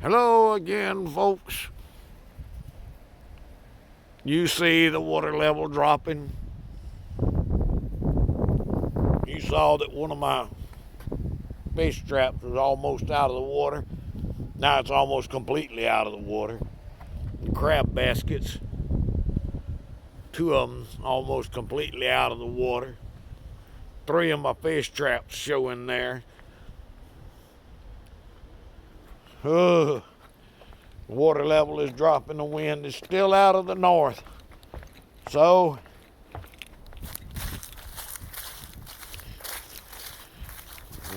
Hello again, folks. You see the water level dropping. You saw that one of my fish traps was almost out of the water. Now it's almost completely out of the water. The crab baskets, two of them almost completely out of the water. Three of my fish traps showing there. Water level is dropping. The wind is still out of the north. So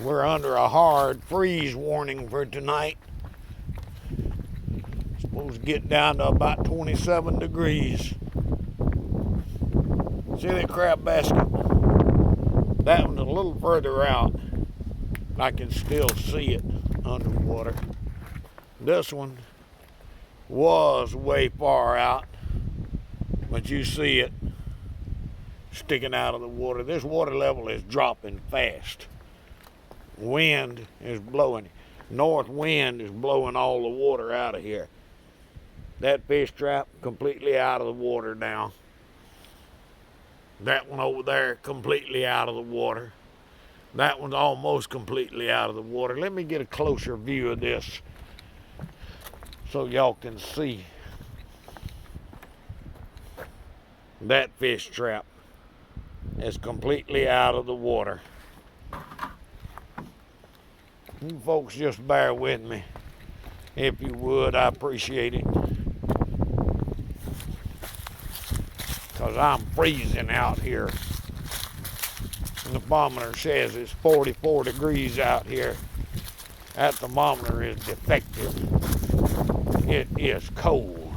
we're under a hard freeze warning for tonight. Supposed to get down to about 27 degrees. See that crab basket? That one's a little further out. I can still see it underwater. This one was way far out, but you see it sticking out of the water. This water level is dropping fast. Wind is blowing. North wind is blowing all the water out of here. That fish trap completely out of the water now. That one over there completely out of the water. That one's almost completely out of the water. Let me get a closer view of this so y'all can see. That fish trap is completely out of the water. You folks just bear with me. If you would, I appreciate it. Because I'm freezing out here. The thermometer says it's 44 degrees out here. That thermometer is defective. It is cold.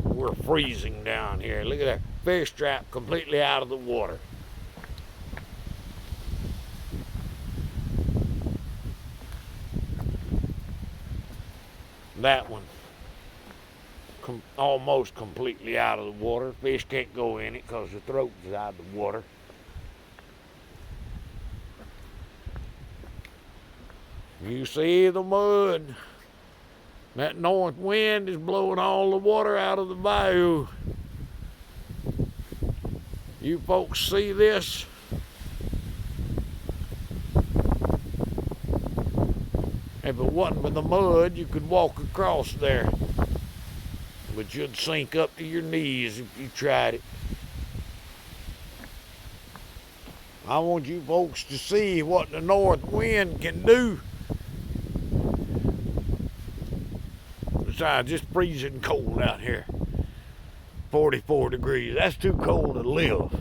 We're freezing down here. Look at that fish trap completely out of the water. That one almost completely out of the water. Fish can't go in it because the throat is out of the water. You see the mud. That north wind is blowing all the water out of the bayou. You folks see this? If it wasn't for the mud, you could walk across there. But you'd sink up to your knees if you tried it. I want you folks to see what the north wind can do. Besides, it's freezing cold out here. 44 degrees. That's too cold to live.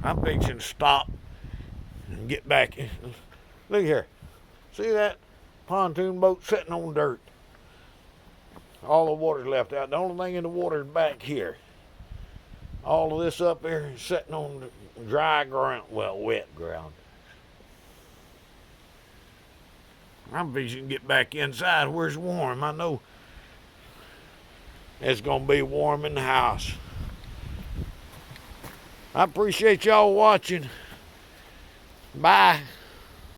I'm fixing to stop and get back in. Look here. See that pontoon boat sitting on dirt? All the water's left out. The only thing in the water is back here. All of this up there is sitting on the dry ground. Well, wet ground. I'm fixing to get back inside where it's warm. I know it's going to be warm in the house. I appreciate y'all watching. Bye.